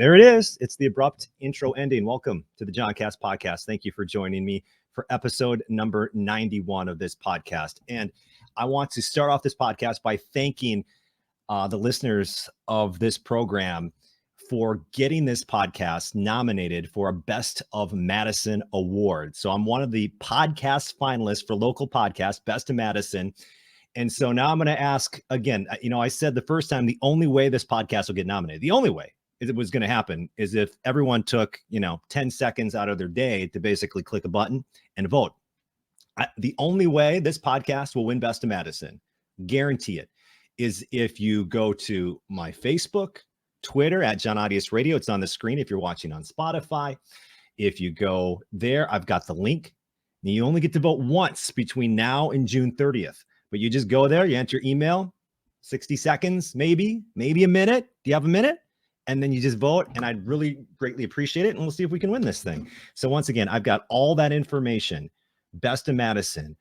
There it is. It's the abrupt intro ending. Welcome to the John Cast Podcast. Thank you for joining me for episode number 91 of this podcast. And I want to start off this podcast by thanking the listeners of this program for getting this podcast nominated for a Best of Madison award. So I'm one of the podcast finalists for local podcast, Best of Madison. And so now I'm going to ask again, I said the first time, the only way this podcast will get nominated, the only way it was going to happen is if everyone took, 10 seconds out of their day to basically click a button and vote. The only way this podcast will win Best of Madison, guarantee it, is if you go to my Facebook, Twitter at John Audius Radio. It's on the screen if you're watching on Spotify. If you go there, I've got the link. And you only get to vote once between now and June 30th. But you just go there, you enter your email, 60 seconds, maybe a minute. Do you have a minute? And then you just vote, and I'd really greatly appreciate it. And we'll see if we can win this thing. So once again, I've got all that information, Best of Madison,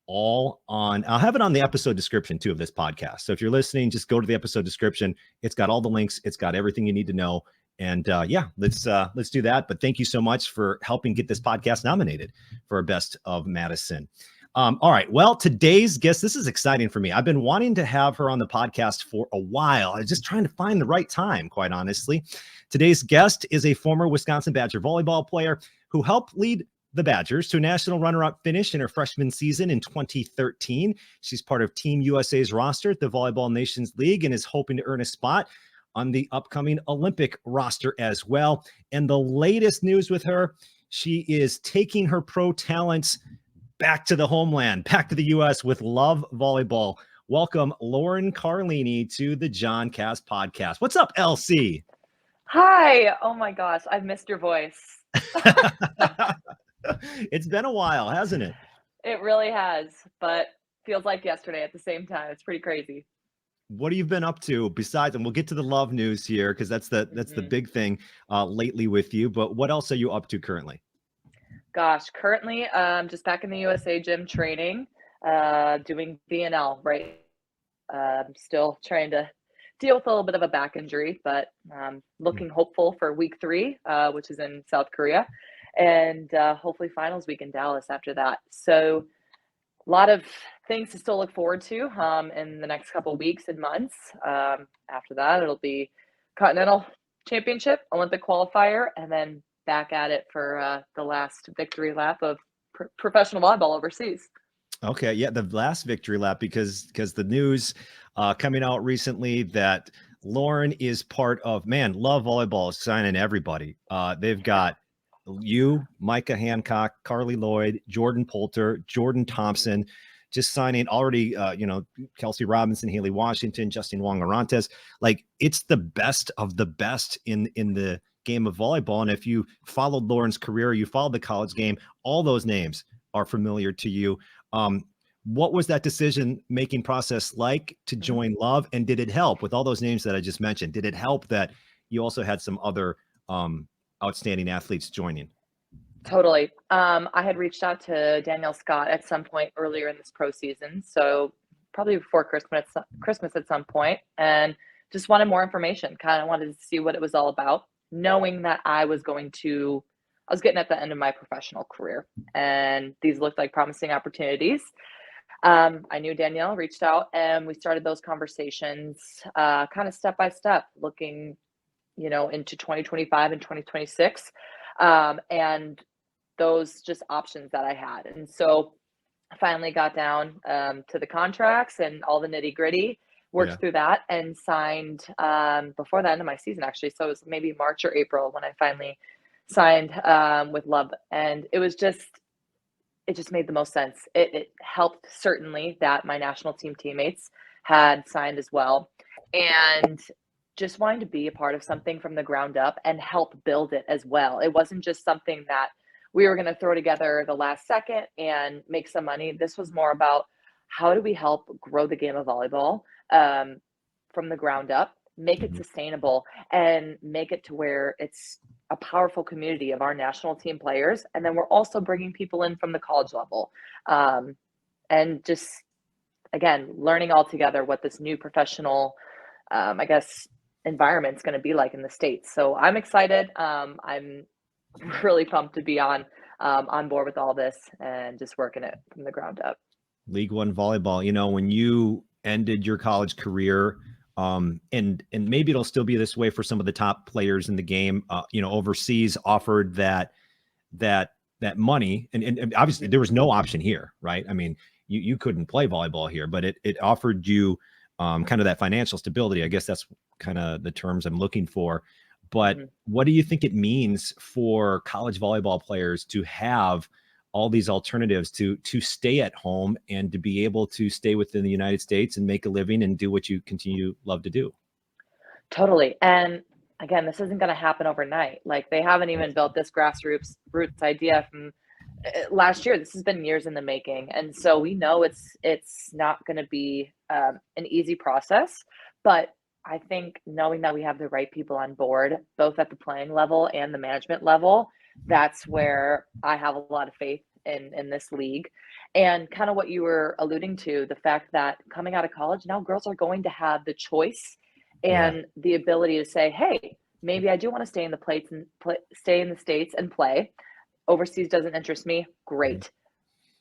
all on, I'll have it on the episode description too of this podcast. So if you're listening, just go to the episode description. It's got all the links. It's got everything you need to know. And let's do that. But thank you so much for helping get this podcast nominated for Best of Madison. All right. Well, today's guest, this is exciting for me. I've been wanting to have her on the podcast for a while. I was just trying to find the right time, quite honestly. Today's guest is a former Wisconsin Badger volleyball player who helped lead the Badgers to a national runner-up finish in her freshman season in 2013. She's part of Team USA's roster at the Volleyball Nations League and is hoping to earn a spot on the upcoming Olympic roster as well. And the latest news with her, she is taking her pro talents back to the homeland, back to the U.S. with Love Volleyball. Welcome, Lauren Carlini, to the John Cast Podcast. What's up, LC? Hi. Oh my gosh, I've missed your voice. It's been a while, hasn't it? It really has, but feels like yesterday at the same time. It's pretty crazy. What have you been up to besides, and we'll get to the love news here because that's the big thing lately with you. But what else are you up to currently? Gosh, currently just back in the USA gym training, doing VNL, right? Still trying to deal with a little bit of a back injury, but looking hopeful for week 3, which is in South Korea, and hopefully finals week in Dallas after that. So a lot of things to still look forward to in the next couple of weeks and months. After that, it'll be Continental Championship, Olympic qualifier, and then back at it for the last victory lap of professional volleyball overseas. Okay, yeah, the last victory lap because the news coming out recently that Lauren is part of, Love Volleyball is signing everybody. They've got you, Micah Hancock, Carly Lloyd, Jordan Poulter, Jordan Thompson, just signing already, Kelsey Robinson, Haley Washington, Justine Wong-Arantes. Like, it's the best of the best in the game of volleyball. And if you followed Lauren's career, you followed the college game, all those names are familiar to you. What was that decision-making process like to join Love? And did it help with all those names that I just mentioned? Did it help that you also had some other outstanding athletes joining? Totally. I had reached out to Danielle Scott at some point earlier in this pro season. So probably before Christmas at some point, and just wanted more information, kind of wanted to see what it was all about, knowing that I was getting at the end of my professional career, and these looked like promising opportunities. I knew Danielle, reached out, and we started those conversations kind of step by step, looking, into 2025 and 2026, and those just options that I had. And so I finally got down to the contracts and all the nitty gritty, worked through that, and signed before the end of my season, actually. So it was maybe March or April when I finally signed with Love. And it just made the most sense. It helped certainly that my national team teammates had signed as well. And just wanting to be a part of something from the ground up and help build it as well. It wasn't just something that we were going to throw together the last second and make some money. This was more about how do we help grow the game of volleyball from the ground up, make it sustainable, and make it to where it's a powerful community of our national team players. And then we're also bringing people in from the college level, and just, again, learning all together what this new professional, environment's going to be like in the States. So I'm excited. I'm really pumped to be on board with all this and just working it from the ground up. League One Volleyball, when you ended your college career, and maybe it'll still be this way for some of the top players in the game, overseas offered that money, and obviously there was no option here, right? I mean, you couldn't play volleyball here, but it offered you kind of that financial stability. I guess that's kind of the terms I'm looking for. But what do you think it means for college volleyball players to have all these alternatives to stay at home and to be able to stay within the United States and make a living and do what you love to do? Totally. And again, this isn't going to happen overnight. Like, they haven't even built this grassroots idea from last year. This has been years in the making. And so we know it's not going to be an easy process, but I think knowing that we have the right people on board, both at the playing level and the management level, that's where I have a lot of faith in this league. And kind of what you were alluding to, the fact that coming out of college, now girls are going to have the choice and the ability to say, hey, maybe I do want to stay in stay in the States and play. Overseas doesn't interest me. Great.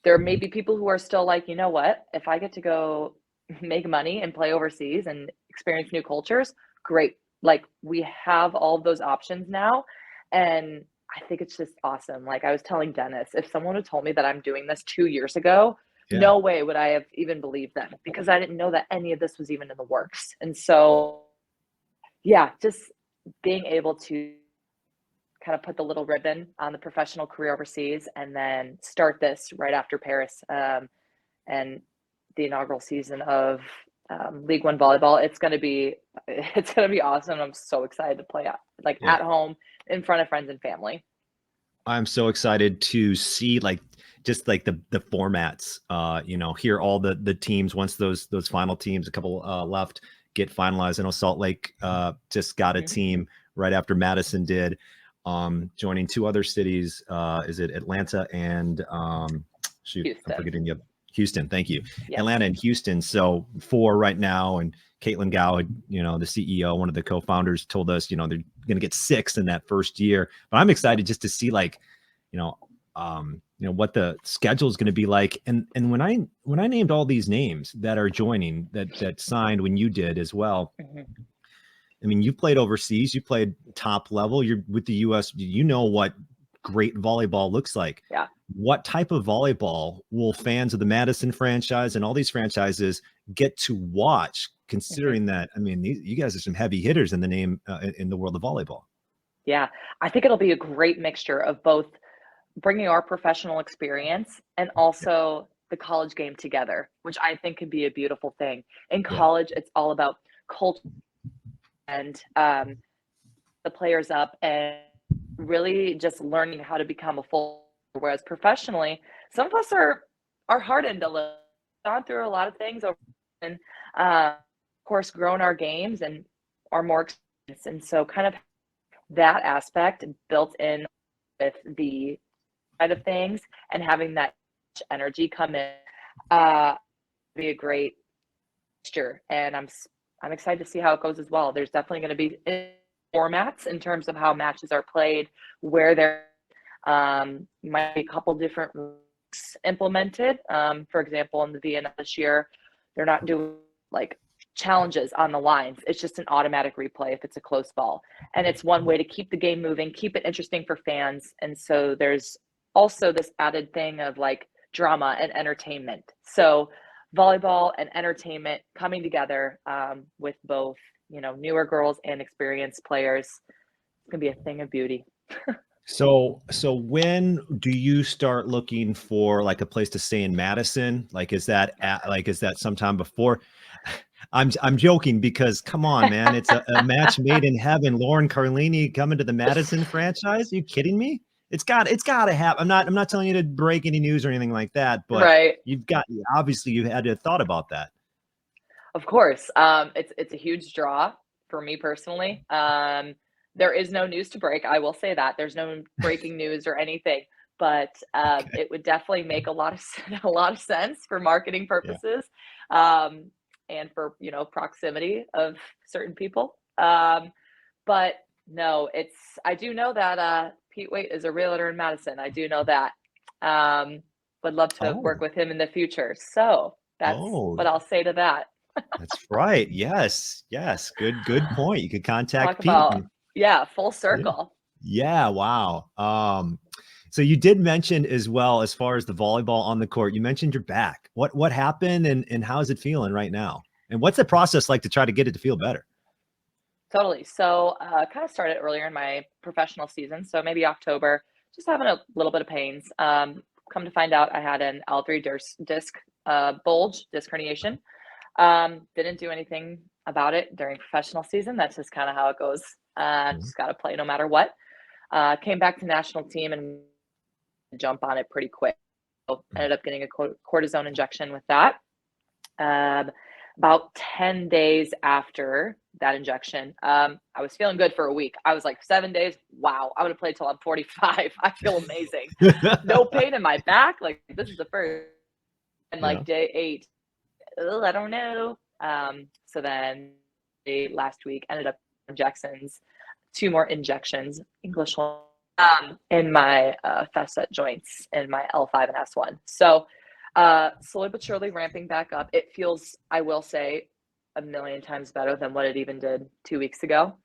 There may be people who are still like, you know what, if I get to go make money and play overseas and experience new cultures, great. Like, we have all of those options now. And I think it's just awesome. Like, I was telling Dennis, if someone had told me that I'm doing this 2 years ago, no way would I have even believed them, because I didn't know that any of this was even in the works. And so, just being able to kind of put the little ribbon on the professional career overseas and then start this right after Paris, and the inaugural season of League One Volleyball. It's going to be awesome. I'm so excited to play at home in front of friends and family. I'm so excited to see the formats, hear all the teams once those final teams, a couple left, get finalized. I know Salt Lake just got a team right after Madison did, joining two other cities. Is it Atlanta and Houston. I'm forgetting you. Houston, thank you. Yes. Atlanta and Houston. So 4 right now, and Caitlin Gow, the CEO, one of the co-founders, told us, they're going to get 6 in that first year. But I'm excited just to see what the schedule is going to be like. And when I named all these names that are joining, that signed when you did as well. I mean, you played overseas, you played top level, you're with the US, what great volleyball looks like. Yeah. What type of volleyball will fans of the Madison franchise and all these franchises get to watch, considering that, I mean, you guys are some heavy hitters in the world of volleyball? Yeah, I think it'll be a great mixture of both bringing our professional experience and also the college game together, which I think could be a beautiful thing. In college, it's all about culture and the players up and really just learning how to become a full. Whereas professionally, some of us are hardened a little, gone through a lot of things over, and of course grown our games and are more experienced. And so kind of that aspect built in with the side of things and having that energy come in be a great mixture. And I'm excited to see how it goes as well. There's definitely going to be formats in terms of how matches are played, where there might be a couple different rules implemented. For example, in the Vienna this year, they're not doing challenges on the lines. It's just an automatic replay if it's a close ball. And it's one way to keep the game moving, keep it interesting for fans. And so there's also this added thing of drama and entertainment. So volleyball and entertainment coming together with both, newer girls and experienced players. It's going to be a thing of beauty. So when do you start looking for a place to stay in Madison? Is that sometime before? I'm joking, because come on, man, it's a match made in heaven. Lauren Carlini coming to the Madison franchise. Are you kidding me? It's got to happen. I'm not telling you to break any news or anything like that, but right. Obviously you had to have thought about that. Of course. It's a huge draw for me personally. There is no news to break. I will say that there's no breaking news or anything, but it would definitely make a lot of sense for marketing purposes, and for proximity of certain people. But no, I do know that Pete Waite is a realtor in Madison. I do know that. Would love to work Oh, with him in the future. So that's oh, what I'll say to that. that's right. Yes, yes. Good point. You could Talk contact Pete. about, yeah, full Yeah. circle. Yeah, wow. So you did mention as well, as far as the volleyball on the court, you mentioned your back. What happened and how is it feeling right now? And what's the process like to try to get it to feel better? Totally. So kind of started earlier in my professional season. So maybe October, just having a little bit of pains. Come to find out I had an L3 disc bulge, disc herniation. Didn't do anything about it during professional season. That's just kind of how it goes. Mhm. Just got to play no matter what. Came back to national team and jump on it pretty quick. So ended up getting a cortisone injection with that. About 10 days after that injection, I was feeling good for a week. I was like, 7 days. Wow, I'm going to play till I'm 45. I feel amazing. No pain in my back. Like, this is the first. And Yeah. like day 8, I don't know. So then last week ended up injections, 2 more injections, English one, in my facet joints in my L5 and S1. So slowly but surely ramping back up. It feels, I will say, a million times better than what it even did 2 weeks ago.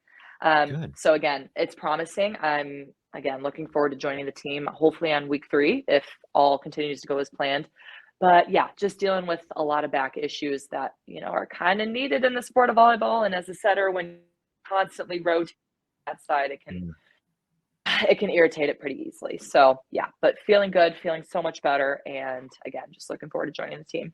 Good. So again, it's promising. I'm again looking forward to joining the team, hopefully on week 3, if all continues to go as planned. But yeah, just dealing with a lot of back issues that, are kind of needed in the sport of volleyball. And as a setter, when you constantly rotate that side, Mm. it can irritate it pretty easily. So yeah, but feeling good, feeling so much better. And again, just looking forward to joining the team.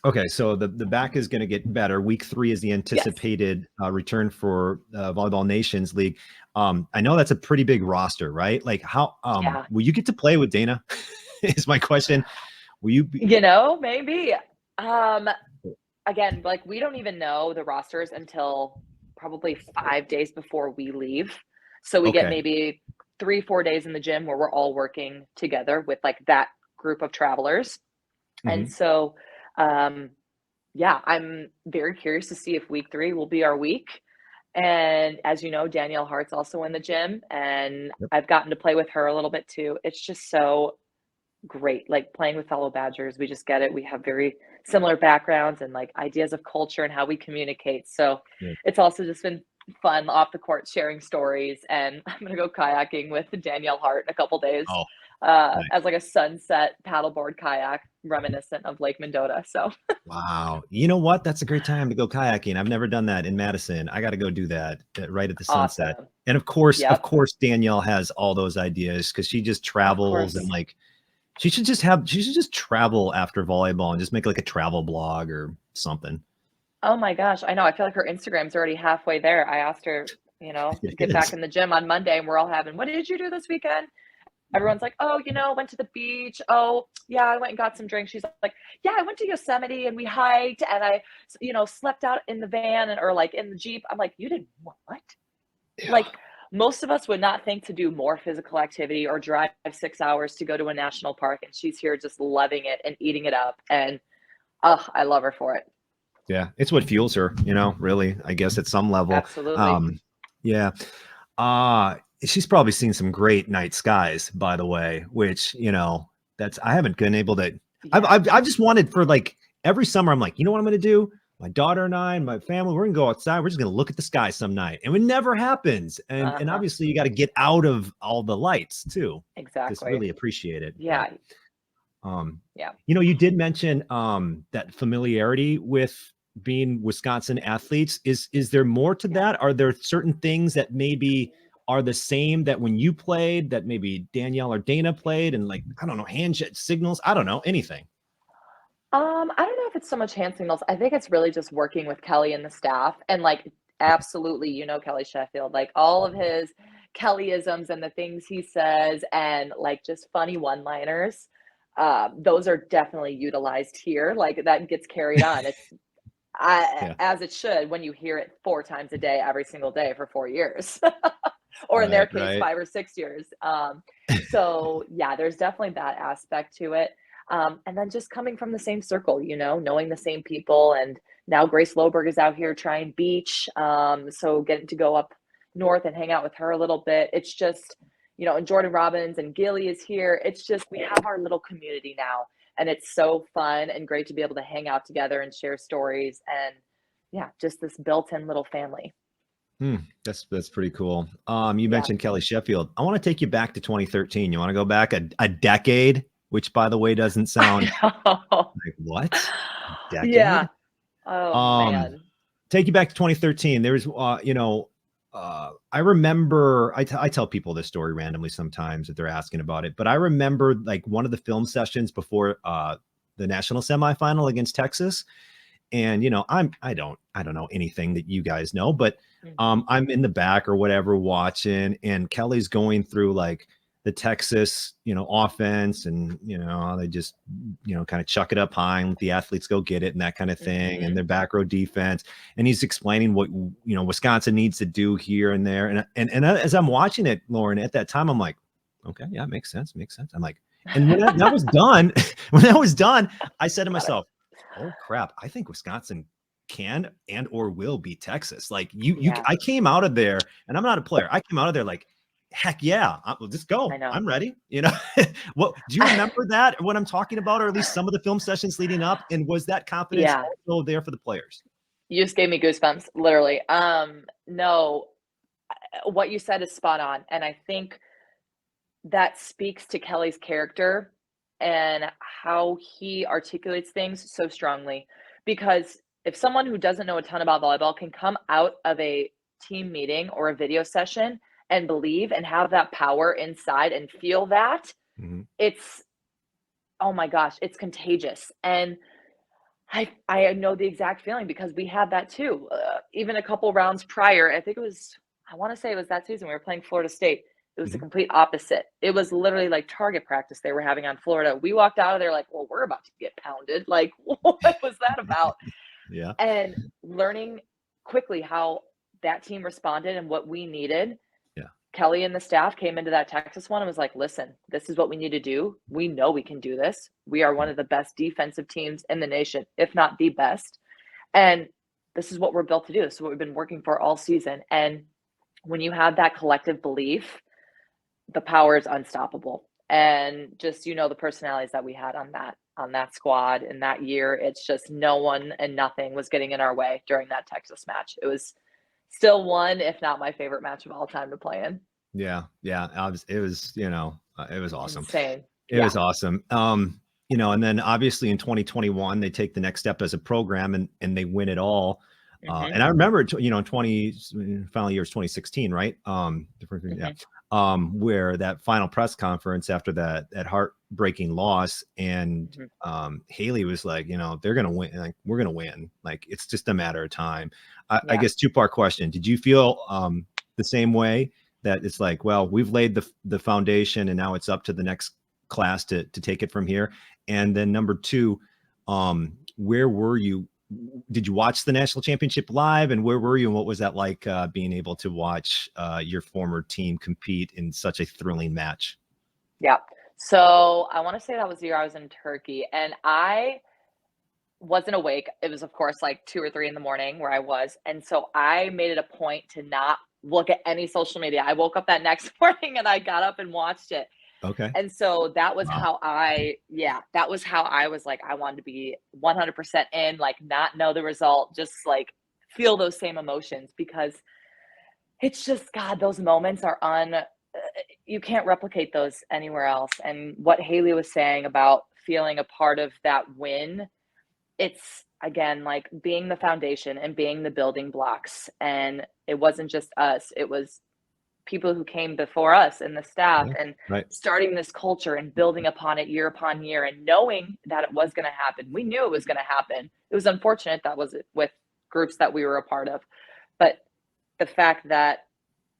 Okay, so the back is going to get better. Week 3 is the Yes. anticipated return for Volleyball Nations League. I know that's a pretty big roster, right? Like, how Yeah. will you get to play with Dana? Is my question. Will you be? Maybe. Again, like, we don't even know the rosters until probably 5 days before we leave. So we get Okay. maybe 3-4 days in the gym where we're all working together with like that group of travelers. And Mhm. so, yeah, I'm very curious to see if week 3 will be our week. And as you know, Danielle Hart's also in the gym, and Yep. I've gotten to play with her a little bit too. It's just so great, like playing with fellow Badgers. We just get it. We have very similar backgrounds and like ideas of culture and how we communicate. So Yeah. it's also just been fun off the court sharing stories. And I'm gonna go kayaking with Danielle Hart in a couple days, Oh, as nice. like a sunset paddleboard kayak reminiscent of Lake Mendota. So Wow. You know what? That's a great time to go kayaking. I've never done that in Madison. I got to go do that right at the sunset. awesome. And of Yep, course, Danielle has all those ideas because she just of travels and course. like she should just travel after volleyball and just make like a travel blog or something. Oh my gosh, I know. I feel like her Instagram's already halfway there. I asked her, It get back is. in the gym on Monday, and we're all having, what did you do this weekend? Everyone's like, oh, went to the beach. Oh, yeah, I went and got some drinks. She's like, yeah, I went to Yosemite and we hiked and I, slept out in the van or like in the Jeep. I'm like, you did what? Yeah. Like, most of us would not think to do more physical activity or drive 6 hours to go to a national park. And she's here just loving it and eating it up. And I love her for it. Yeah. It's what fuels her, really, I guess at some level. Absolutely. Yeah. She's probably seen some great night skies, by the way, which, that's I haven't been able to. Yeah. I've just wanted for like every summer. I'm like, you know what I'm going to do? My daughter and I and my family, we're going to go outside. We're just going to look at the sky some night, and it never happens. And Uh-huh. obviously, you got to get out of all the lights too, to Exactly. really appreciate it. But Yeah. um, Yeah. you did mention that familiarity with being Wisconsin athletes. Is there more to Yeah. that? Are there certain things that maybe are the same that when you played that maybe Danielle or Dana played and like, I don't know, signals? I don't know, anything. I don't know if it's so much hand signals. I think it's really just working with Kelly and the staff and like absolutely, Kelly Sheffield, like all of his Kellyisms and the things he says and like just funny one-liners. Those are definitely utilized here. Like that gets carried on. Yeah. As it should when you hear it 4 times a day, every single day for 4 years, or in their Right, case, right. 5 or 6 years. So yeah, there's definitely that aspect to it. And then just coming from the same circle, knowing the same people. And now Grace Loberg is out here trying beach. So getting to go up north and hang out with her a little bit. It's just, and Jordan Robbins and Gilly is here. It's just, we have our little community now. And it's so fun and great to be able to hang out together and share stories. And yeah, just this built-in little family. That's pretty cool. You mentioned Kelly Sheffield. I want to take you back to 2013. You want to go back a decade, which by the way doesn't sound like what? A decade? Yeah. Oh man. Take you back to 2013. There was, I remember. I tell people this story randomly sometimes if they're asking about it, but I remember like one of the film sessions before the national semifinal against Texas. And I don't know anything that you guys know, but I'm in the back or whatever watching, and Kelly's going through like the Texas, offense, and they just kind of chuck it up high and let the athletes go get it and that kind of thing, and their back row defense. And he's explaining what Wisconsin needs to do here and there. And as I'm watching it, Lauren, at that time, I'm like, okay, yeah, makes sense. I'm like, and when that was done, I said to myself, oh crap, I think Wisconsin can and or will beat Texas. Like I came out of there, and I'm not a player. I came out of there like, heck yeah, let's go. I'm ready. What do you remember that what I'm talking about, or at least some of the film sessions leading up? And was that confidence also there for the players? You just gave me goosebumps, literally. No, what you said is spot on. And I think that speaks to Kelly's character and how he articulates things so strongly. Because if someone who doesn't know a ton about volleyball can come out of a team meeting or a video session and believe and have that power inside and feel that, it's, oh my gosh, it's contagious. And I know the exact feeling because we had that too. Even a couple rounds prior, I want to say it was that season we were playing Florida State. It was the complete opposite. It was literally like target practice they were having on Florida. We walked out of there like, well, we're about to get pounded. Like, what was that about? Yeah. And learning quickly how that team responded and what we needed. Yeah. Kelly and the staff came into that Texas one and was like, listen, this is what we need to do. We know we can do this. We are one of the best defensive teams in the nation, if not the best. And this is what we're built to do. This is what we've been working for all season. And when you have that collective belief, the power is unstoppable. And just, the personalities that we had on that squad in that year, it's just no one and nothing was getting in our way during that Texas match. It was still one, if not my favorite match of all time to play in. Yeah. It was awesome. Insane. It was awesome. And then obviously in 2021, they take the next step as a program and they win it all. And I remember, final year is 2016, right? Where that final press conference after that heartbreaking loss, and Haley was like, they're gonna win, like we're gonna win, like it's just a matter of time. I guess two-part question: did you feel the same way, that it's like, well, we've laid the foundation and now it's up to the next class to take it from here? And then number two, where were you? Did you watch the national championship live, and where were you, and what was that like, being able to watch your former team compete in such a thrilling match? Yeah. So I want to say that was the year I was in Turkey, and I wasn't awake. It was, of course, like 2 or 3 in the morning where I was. And so I made it a point to not look at any social media. I woke up that next morning and I got up and watched it. Okay. And so that was how I was like, I wanted to be 100% in, like not know the result, just like feel those same emotions, because it's just, God, those moments are you can't replicate those anywhere else. And what Haley was saying about feeling a part of that win, it's again, like being the foundation and being the building blocks. And it wasn't just us, it was people who came before us and the staff, and starting this culture and building upon it year upon year, and knowing that it was going to happen. We knew it was going to happen. It was unfortunate that was with groups that we were a part of, but the fact that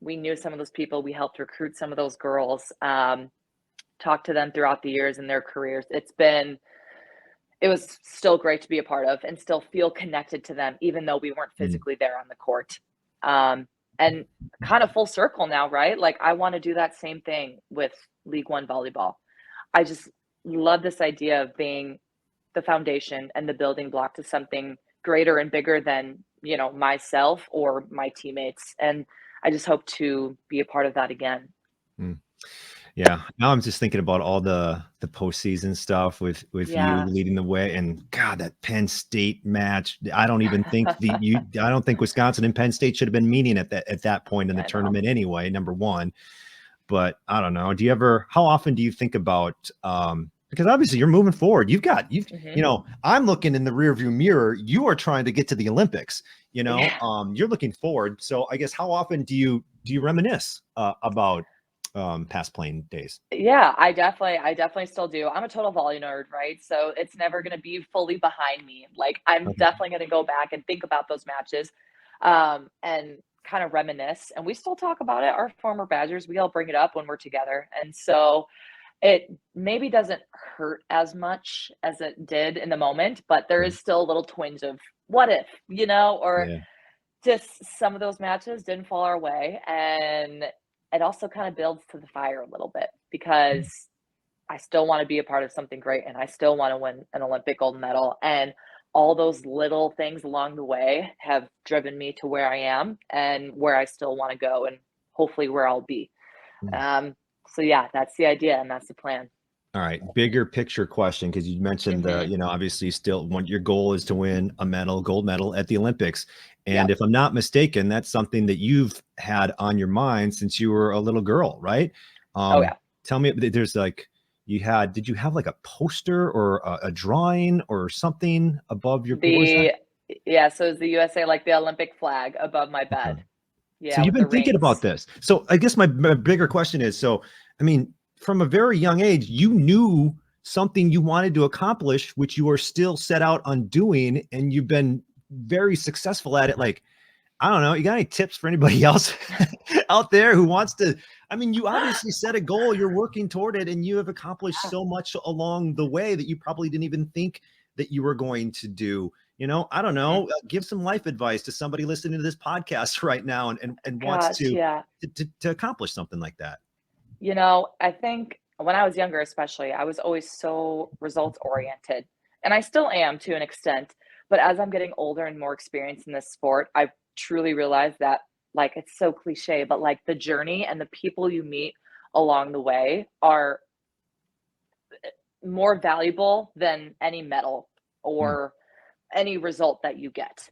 we knew some of those people, we helped recruit some of those girls, talk to them throughout the years in their careers. It was still great to be a part of and still feel connected to them, even though we weren't physically there on the court. And kind of full circle now, right? Like I want to do that same thing with League One Volleyball. love this idea of being the foundation and the building block to something greater and bigger than, myself or my teammates. And I just hope to be a part of that again. Yeah. Now I'm just thinking about all the postseason stuff with you leading the way, and God, that Penn State match. I don't even think I don't think Wisconsin and Penn State should have been meeting at that point in the tournament anyway, number one. But I don't know. How often do you think about, because obviously you're moving forward. I'm looking in the rearview mirror. You are trying to get to the Olympics, you're looking forward. So I guess how often do you reminisce about past playing days? Yeah, I definitely still do. I'm a total volley nerd, right? So it's never going to be fully behind me. Like I'm definitely going to go back and think about those matches, and kind of reminisce. And we still talk about it. Our former Badgers, we all bring it up when we're together. And so it maybe doesn't hurt as much as it did in the moment, but there is still a little twinge of what if, or just some of those matches didn't fall our way. And it also kind of builds to the fire a little bit because I still want to be a part of something great and I still want to win an Olympic gold medal. And all those little things along the way have driven me to where I am and where I still want to go and hopefully where I'll be. So yeah, that's the idea and that's the plan. All right. Bigger picture question. Cause you mentioned obviously still your goal is to win a gold medal at the Olympics. And if I'm not mistaken, that's something that you've had on your mind since you were a little girl, right? Tell me, there's did you have like a poster or a drawing or something above your Yeah. So it's the USA, like the Olympic flag above my bed. Yeah. So you've been thinking about this. So I guess my bigger question is, from a very young age, you knew something you wanted to accomplish, which you are still set out on doing, and you've been very successful at it. Like, I don't know, you got any tips for anybody else out there who wants to? You obviously set a goal, you're working toward it, and you have accomplished so much along the way that you probably didn't even think that you were going to do. I don't know, give some life advice to somebody listening to this podcast right now and wants to accomplish something like that. I think when I was younger, especially, I was always so results oriented, and I still am to an extent. But as I'm getting older and more experienced in this sport, I've truly realized that, like, it's so cliche, but like the journey and the people you meet along the way are more valuable than any medal or any result that you get.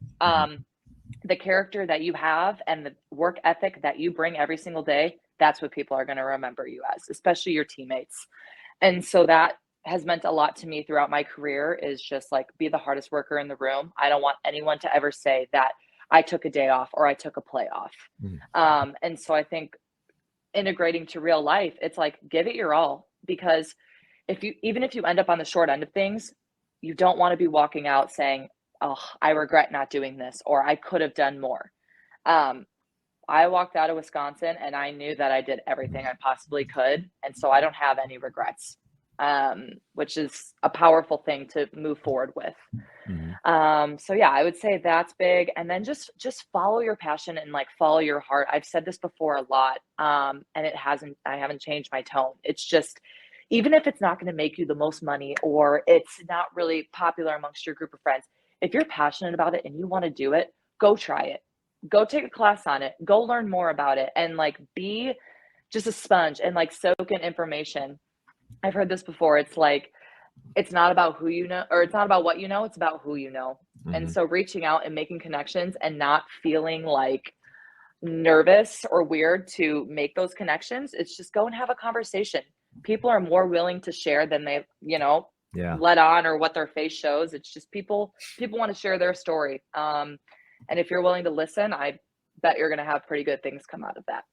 The character that you have and the work ethic that you bring every single day, that's what people are going to remember you as, especially your teammates. And so that has meant a lot to me throughout my career, is just like, be the hardest worker in the room. I don't want anyone to ever say that I took a day off or I took a play off. And so I think integrating to real life, it's like, give it your all, because even if you end up on the short end of things, you don't want to be walking out saying, oh, I regret not doing this, or I could have done more. I walked out of Wisconsin and I knew that I did everything I possibly could. And so I don't have any regrets, which is a powerful thing to move forward with. So yeah, I would say that's big. And then just follow your passion and like follow your heart. I've said this before a lot, and I haven't changed my tone. It's just, even if it's not going to make you the most money or it's not really popular amongst your group of friends, if you're passionate about it and you want to do it, go try it. Go take a class on it. Go learn more about it, and like be just a sponge and like soak in information. I've heard this before. It's like, it's not about who you know, or it's not about what you know, it's about who you know. And so reaching out and making connections and not feeling like nervous or weird to make those connections. It's just go and have a conversation. People are more willing to share than they, let on, or what their face shows. It's just people want to share their story. And if you're willing to listen, I bet you're going to have pretty good things come out of that.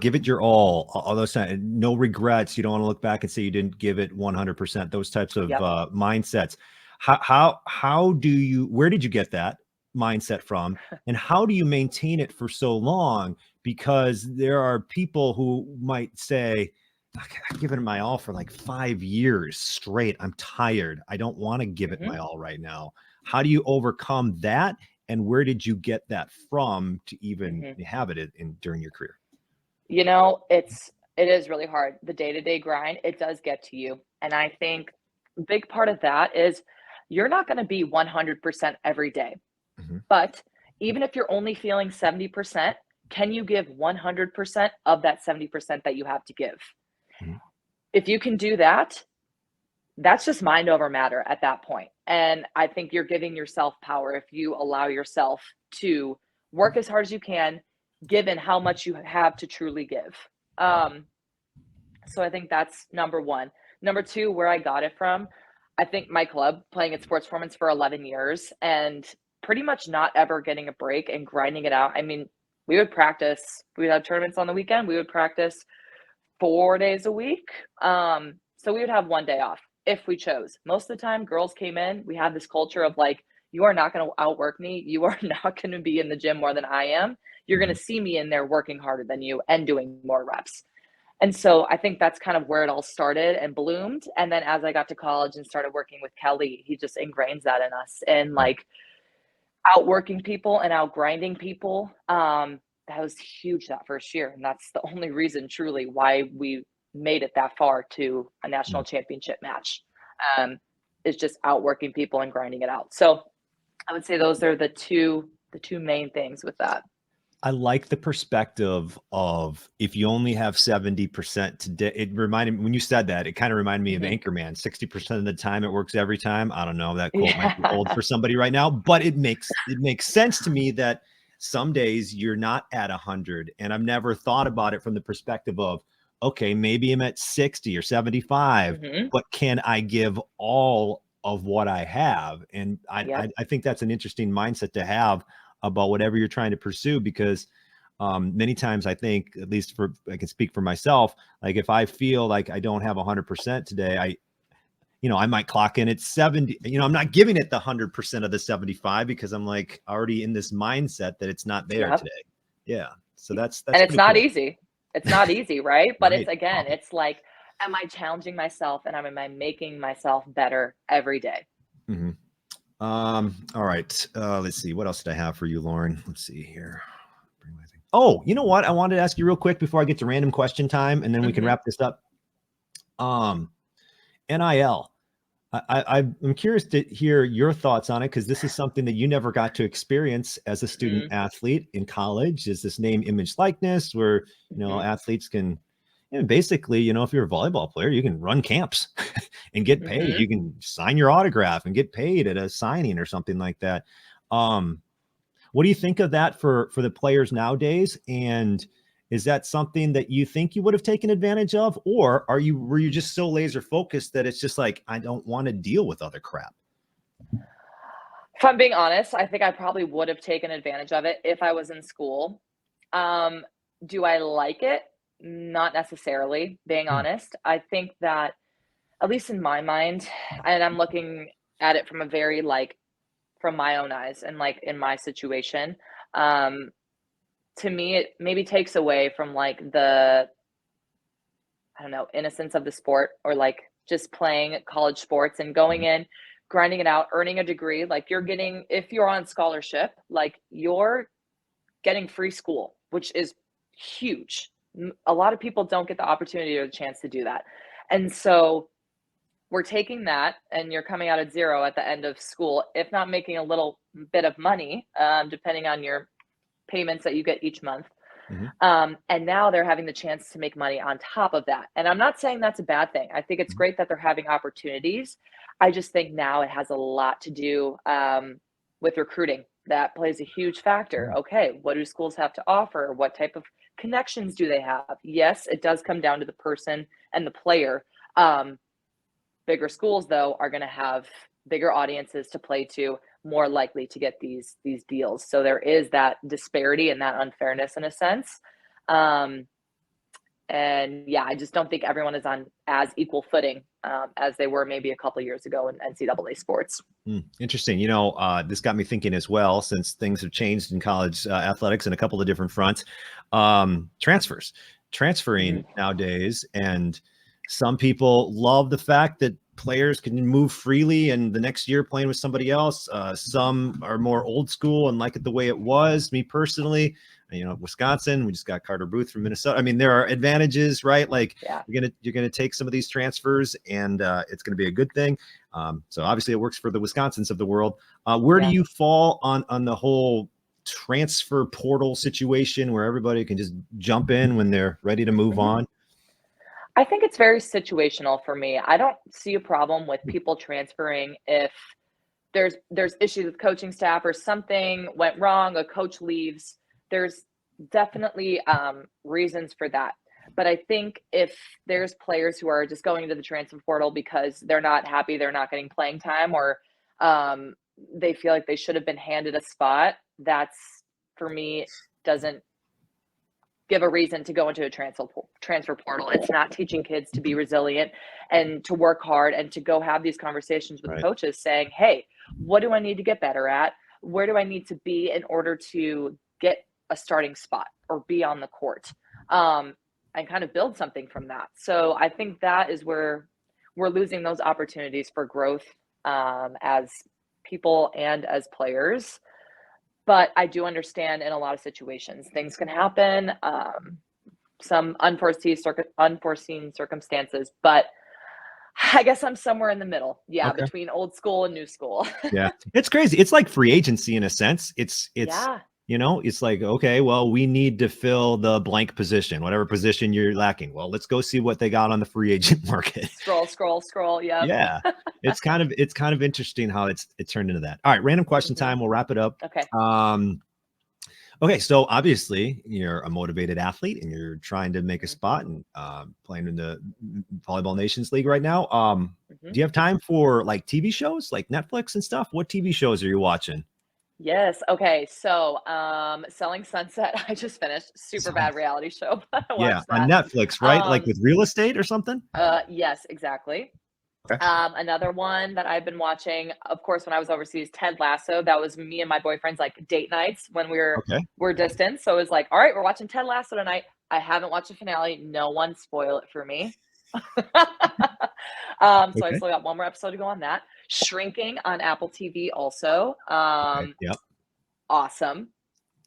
Give it your all those times. No regrets. You don't want to look back and say you didn't give it 100%. Those types of mindsets. Where did you get that mindset from, and how do you maintain it for so long? Because there are people who might say, I've given it my all for like 5 years straight. I'm tired. I don't want to give it my all right now. How do you overcome that? And where did you get that from to even have it during your career? It is really hard. The day-to-day grind, it does get to you. And I think a big part of that is you're not going to be 100% every day. Mhm. But even if you're only feeling 70%, can you give 100% of that 70% that you have to give? Mhm. If you can do that, that's just mind over matter at that point. And I think you're giving yourself power if you allow yourself to work as hard as you can, given how much you have to truly give. Um, so I think that's number one. Number two, where I got it from, I think my club playing at Sports Performance for 11 years and pretty much not ever getting a break and grinding it out. I mean, we would practice, we would have tournaments on the weekend, we would practice 4 days a week. So we would have one day off if we chose. Most of the time, girls came in, we had this culture of like, you are not going to outwork me. You are not going to be in the gym more than I am. You're going to see me in there working harder than you and doing more reps. And so I think that's kind of where it all started and bloomed. And then as I got to college and started working with Kelly, he just ingrains that in us and like outworking people and outgrinding people. That was huge that first year. And that's the only reason truly why we made it that far to a national championship match. Is just outworking people and grinding it out. So I would say those are the two main things with that. I like the perspective of if you only have 70% today. It reminded me when you said that, it kind of reminded me of Anchorman. 60% of the time it works every time. I don't know. That quote might be old for somebody right now, but it makes sense to me that some days you're not at 100. And I've never thought about it from the perspective of, okay, maybe I'm at 60 or 75, but can I give all of what I have? And I think that's an interesting mindset to have about whatever you're trying to pursue, because many times I think, at least I can speak for myself, like if I feel like I don't have 100% today, I might clock in at 70, I'm not giving it the 100% of the 75 because I'm like already in this mindset that it's not there today. Yeah. So that's and it's not cool. easy. It's not easy, right? But it's again, it's like, am I challenging myself and am I making myself better every day? All right. Let's see. What else did I have for you, Lauren? Let's see here. Oh, you know what? I wanted to ask you real quick before I get to random question time, and then we can wrap this up. NIL. I'm curious to hear your thoughts on it, because this is something that you never got to experience as a student athlete in college. Is this name, image, likeness, where athletes can, basically, if you're a volleyball player, you can run camps and get paid. You can sign your autograph and get paid at a signing or something like that. What do you think of that for the players nowadays? And is that something that you think you would have taken advantage of, or were you just so laser focused that it's just like, I don't want to deal with other crap? If I'm being honest, I think I probably would have taken advantage of it if I was in school. Do I like it? Not necessarily, being honest. I think that, at least in my mind, and I'm looking at it from a very from my own eyes and in my situation, to me, it maybe takes away from the, I don't know, innocence of the sport, or just playing college sports and going in, grinding it out, earning a degree. If you're on scholarship, you're getting free school, which is huge. A lot of people don't get the opportunity or the chance to do that. And so we're taking that, and you're coming out at zero at the end of school, if not making a little bit of money, depending on your payments that you get each month. And now they're having the chance to make money on top of that. And I'm not saying that's a bad thing. I think it's great that they're having opportunities. I just think now it has a lot to do with recruiting. That plays a huge factor. Okay, what do schools have to offer? What type of connections do they have? Yes, it does come down to the person and the player. Bigger schools, though, are going to have bigger audiences to play to, more likely to get these deals. So there is that disparity and that unfairness in a sense. And yeah, I just don't think everyone is on as equal footing as they were maybe a couple of years ago in NCAA sports. Interesting. This got me thinking as well, since things have changed in college athletics in a couple of different fronts. Transferring nowadays, and some people love the fact that players can move freely and the next year playing with somebody else. Some are more old school and like it the way it was. Me personally, Wisconsin, we just got Carter Booth from Minnesota. I mean, there are advantages, right? Like you're gonna take some of these transfers and it's gonna be a good thing. So obviously it works for the Wisconsins of the world. Where do you fall on the whole transfer portal situation where everybody can just jump in when they're ready to move on? I think it's very situational for me. I don't see a problem with people transferring if there's issues with coaching staff or something went wrong, a coach leaves. There's definitely reasons for that. But I think if there's players who are just going into the transfer portal because they're not happy, they're not getting playing time, or they feel like they should have been handed a spot, that's, for me, doesn't give a reason to go into a transfer portal. It's not teaching kids to be resilient and to work hard and to go have these conversations with coaches saying, hey, what do I need to get better at? Where do I need to be in order to get a starting spot or be on the court? And kind of build something from that. So I think that is where we're losing those opportunities for growth as people and as players. But I do understand in a lot of situations, things can happen, some unforeseen circumstances, but I guess I'm somewhere in the middle. Between old school and new school. It's crazy. It's like free agency in a sense. It's it's like, okay, well, we need to fill the blank position, whatever position you're lacking. Well, let's go see what they got on the free agent market. Scroll. Yeah. It's kind of interesting how it turned into that. All right. Random question time. We'll wrap it up. Okay. Okay. So obviously you're a motivated athlete and you're trying to make a spot and playing in the Volleyball Nations League right now. Do you have time for like TV shows like Netflix and stuff? What TV shows are you watching? Yes. Okay. So, Selling Sunset, I just finished. Super bad reality show. On Netflix, right? Like with real estate or something? Yes, exactly. Okay. Another one that I've been watching, of course, when I was overseas, Ted Lasso. That was me and my boyfriend's like date nights when we're distant. So it was like, all right, we're watching Ted Lasso tonight. I haven't watched the finale. No one spoil it for me. So I still got one more episode to go on that. Shrinking on Apple TV also. Awesome.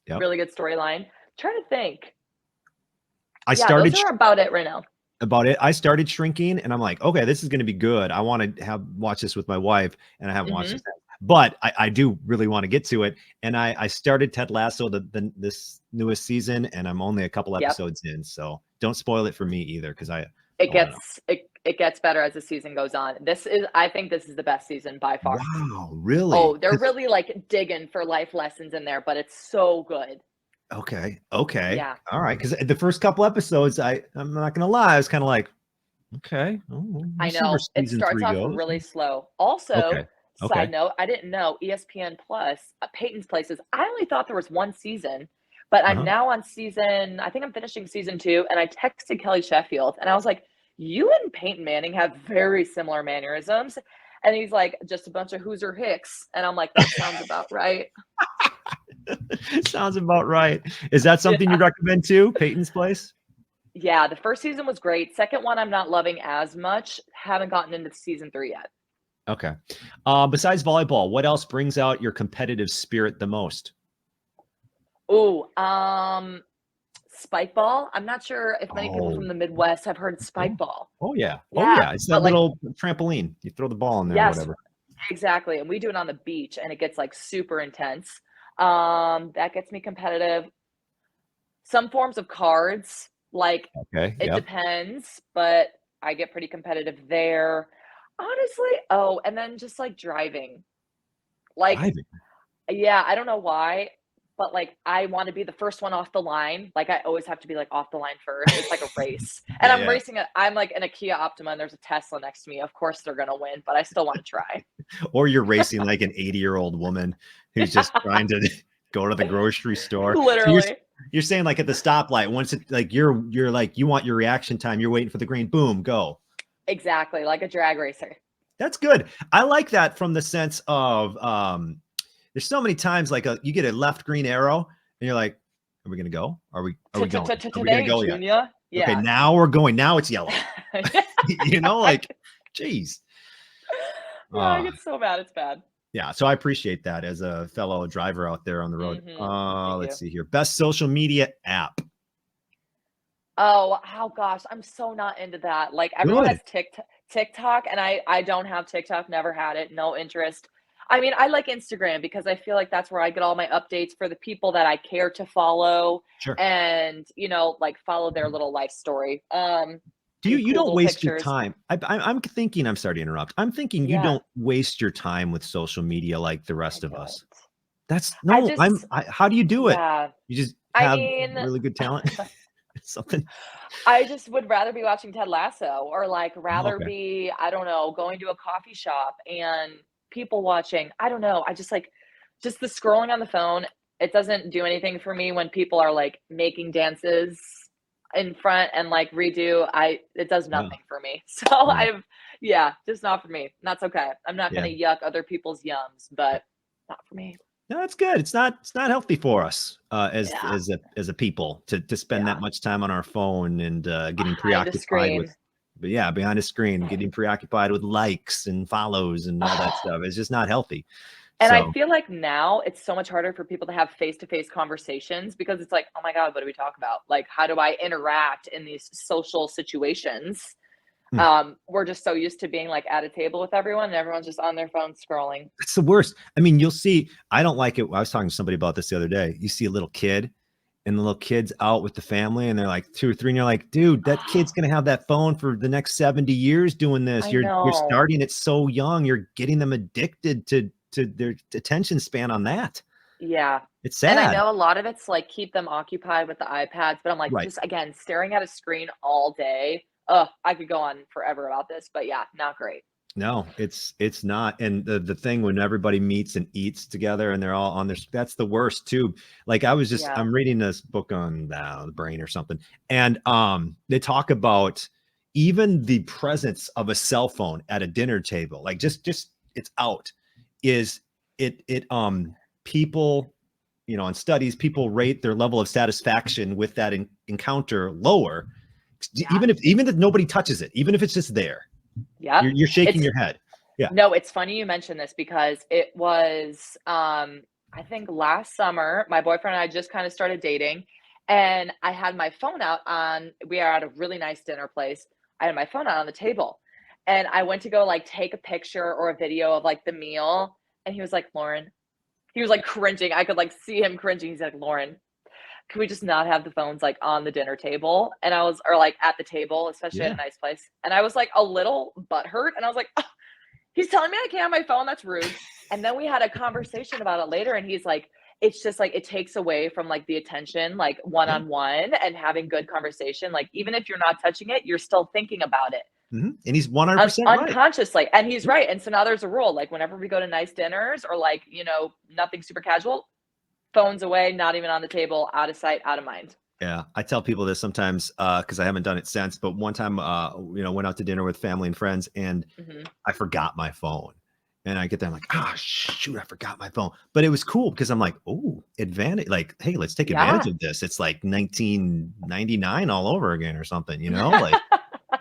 Really good storyline. Trying to think. Those are about it right now. I started Shrinking and I'm like, okay, this is going to be good. I want to watch this with my wife and I haven't watched it, but I do really want to get to it. And I started Ted Lasso, this newest season, and I'm only a couple episodes in, so don't spoil it for me either. Cause it gets better as the season goes on. I think this is the best season by far. Wow. Really? Oh, they're really like digging for life lessons in there, but it's so good. Okay. Yeah. All right. Because the first couple episodes, I'm not gonna lie, I was kind of like, okay. I know it starts off really slow. Also, side note, I didn't know ESPN Plus, Peyton's Places. I only thought there was one season, but I'm now on season. I think I'm finishing season 2, and I texted Kelly Sheffield, and I was like, "You and Peyton Manning have very similar mannerisms," and he's like, "Just a bunch of Hoosier Hicks," and I'm like, "That sounds about right." Sounds about right. Is that something you recommend too, Peyton's Place? Yeah, the first season was great. Second one, I'm not loving as much. Haven't gotten into season 3 yet. Okay. Besides volleyball, what else brings out your competitive spirit the most? Oh, spike ball. I'm not sure if many people from the Midwest have heard spike ball. Oh yeah. It's that little trampoline. You throw the ball in there or whatever. Exactly. And we do it on the beach and it gets like super intense. That gets me competitive. Some forms of cards, like it depends, but I get pretty competitive there. Honestly, and then just like driving. Yeah, I don't know why, but like I want to be the first one off the line. Like I always have to be like off the line first. It's like a race. And I'm racing I'm like in a Kia Optima and there's a Tesla next to me. Of course they're gonna win, but I still want to try. Or you're racing like an 80-year-old woman who's just trying to go to the grocery store. Literally. So you're saying like at the stoplight, once it like you're like you want your reaction time, you're waiting for the green, boom, go. Exactly, like a drag racer. That's good. I like that from the sense of there's so many times like you get a left green arrow and you're like, are we gonna go? Are we going? Are we gonna go yet? Yeah. Okay, now we're going. Now it's yellow. Like, geez. Yeah, I get so mad. It's bad. Yeah, so I appreciate that as a fellow driver out there on the road. Thank Let's you. see here. Best social media app. Oh gosh, I'm so not into that. Like everyone Good. has TikTok, and I don't have TikTok. Never had it. No interest. I mean, I like Instagram because I feel like that's where I get all my updates for the people that I care to follow, Sure. and like follow their little life story. Do You cool don't little waste your pictures. time. I'm thinking, I'm sorry to interrupt. I'm thinking you Yeah, don't waste your time with social media like the I rest of don't. us. That's I no, just, how do you do it? yeah. You just I have mean, really good talent? Something? I just would rather be watching Ted Lasso or like Oh, rather okay. be, I don't know, going to a coffee shop and people watching. I don't know. I just like just the scrolling on the phone. It doesn't do anything for me when people are like making dances in front and like redo. It does Yeah, nothing for me. So yeah, yeah, just not for me. That's okay. I'm not yeah. gonna yuck other people's yums, but not for me. No, that's good. It's not healthy for us, Yeah. as a people to spend that Yeah. much time on our phone and, getting Behind a preoccupied with screen. but yeah, behind a screen, getting preoccupied with likes and follows and all that stuff. It's just not healthy. And I So, feel like now it's so much harder for people to have face-to-face conversations because it's like, "Oh my god, what do we talk about? Like, how do I interact in these social situations?" mm, We're just so used to being, like, at a table with everyone, and everyone's just on their phone scrolling. it's the worst. I mean, you'll see I don't like it. I was talking to somebody about this the other day. You see a little kid and the little kid's out with the family and they're like 2 or 3 and you're like, "Dude, that kid's gonna have that phone for the next 70 years doing this. I You're know. starting it so young. You're getting them addicted to their attention span on that." Yeah. It's And I sad. know a lot of it's, like, keep them occupied with the iPads, but I'm like, Right. just again, staring at a screen all day, I could go on forever about this, but yeah, not great. No, it's not. And the thing when everybody meets and eats together and they're all on their that's the worst too. Like Yeah. I'm reading this book on the brain or something, and they talk about even the presence of a cell phone at a dinner table, like just it's out, is people, in studies, people rate their level of satisfaction with that encounter lower, Yeah. even if nobody touches it, even if it's just there. Yep. You're shaking It's your head. Yeah. No, it's funny you mentioned this because it was, I think last summer, my boyfriend and I just kind of started dating, and I had my phone out on, we are at a really nice dinner place. I had my phone out on the table, and I went to go like take a picture or a video of like the meal, and he was like, Lauren, he was like cringing. I could like see him cringing. He's like, Lauren, can we just not have the phones like on the dinner table? And I was, or like at the table, especially at a Yeah. nice place. And I was like a little butthurt, and I was like, he's telling me I can't have my phone, that's rude. And then we had a conversation about it later, and he's like, it's just like it takes away from like the attention, like one Yeah. on one and having good conversation. Like, even if you're not touching it, you're still thinking about it And he's 100% right. unconsciously. And he's Yeah. right. And so now there's a rule like, whenever we go to nice dinners or like, nothing super casual, phones away, not even on the table, out of sight, out of mind. Yeah. I tell people this sometimes because I haven't done it since, but one time, went out to dinner with family and friends and Hmm. I forgot my phone. And I get there, I'm like, shoot, I forgot my phone. But it was cool because I'm like, oh, advantage. Like, hey, let's take advantage Yeah. of this. It's like 1999 all over again or something, like,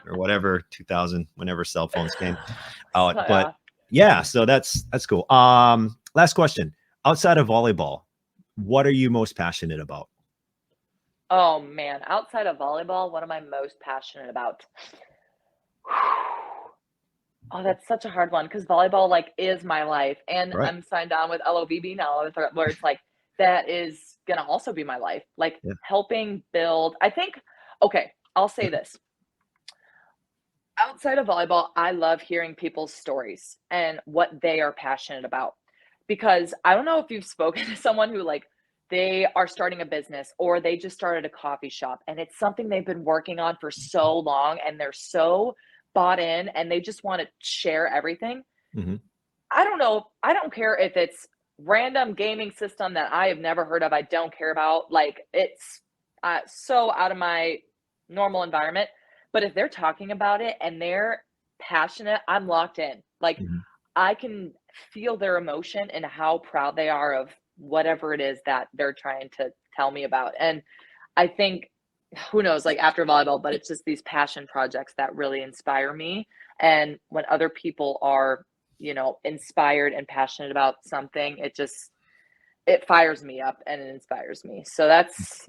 or whatever, 2000, whenever cell phones came So, out. But yeah. yeah, so that's cool. Last question. Outside of volleyball, what are you most passionate about? Oh man, outside of volleyball, what am I most passionate about? Oh, that's such a hard one because volleyball, like, is my life, and Right. I'm signed on with LOVB now, where it's like, that is gonna also be my life, like, Yeah. helping build I think okay, I'll say this. Outside of volleyball, I love hearing people's stories and what they are passionate about, because I don't know if you've spoken to someone who, like, they are starting a business or they just started a coffee shop, and it's something they've been working on for so long, and they're so bought in, and they just wanna share everything. Mhm. I don't know. I don't care if it's random gaming system that I have never heard of. I don't care about. Like, it's so out of my normal environment. But if they're talking about it and they're passionate, I'm locked in. Like, Mhm. I can feel their emotion and how proud they are of whatever it is that they're trying to tell me about. And I think, who knows, like after volleyball, but it's just these passion projects that really inspire me. And when other people are inspired and passionate about something, it fires me up and it inspires me. So that's,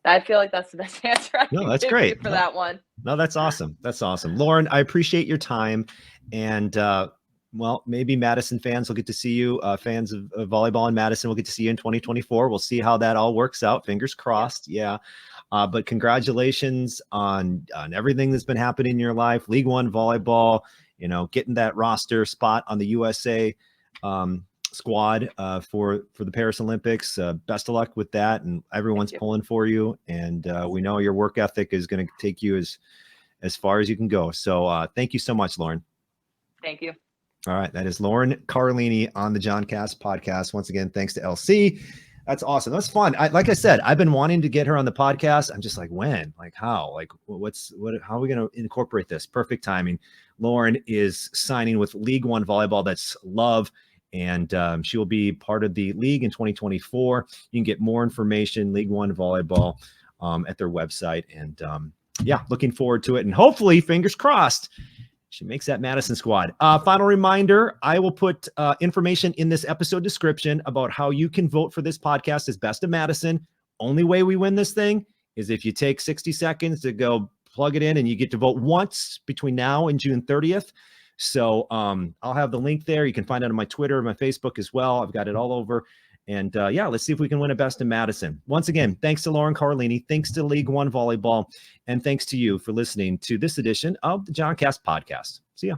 I feel like that's the best answer I can that's give great you for that one. No, that's awesome. That's awesome. Lauren, I appreciate your time. And well, maybe Madison fans will get to see you. Fans of volleyball in Madison will get to see you in 2024. We'll see how that all works out. Fingers crossed. Yeah. But congratulations on everything that's been happening in your life. League One Volleyball, getting that roster spot on the USA squad for the Paris Olympics. Best of luck with that. And everyone's pulling for you. And we know your work ethic is going to take you as far as you can go. So thank you so much, Lauren. Thank you. All right. That is Lauren Carlini on the John Cast podcast. Once again, thanks to LC. That's awesome. That's fun. Like I said, I've been wanting to get her on the podcast. I'm just like, when, like how, like how are we going to incorporate this? Perfect timing. Lauren is signing with League One Volleyball. That's love. And she will be part of the league in 2024. You can get more information, League One Volleyball, at their website. And looking forward to it. And hopefully, fingers crossed, she makes that Madison squad. Final reminder, I will put information in this episode description about how you can vote for this podcast as Best of Madison. Only way we win this thing is if you take 60 seconds to go plug it in, and you get to vote once between now and June 30th. So I'll have the link there. You can find it on my Twitter and my Facebook as well. I've got it all over. And let's see if we can win a Best in Madison. Once again, thanks to Lauren Carlini. Thanks to League One Volleyball. And thanks to you for listening to this edition of the John Cast podcast. See ya.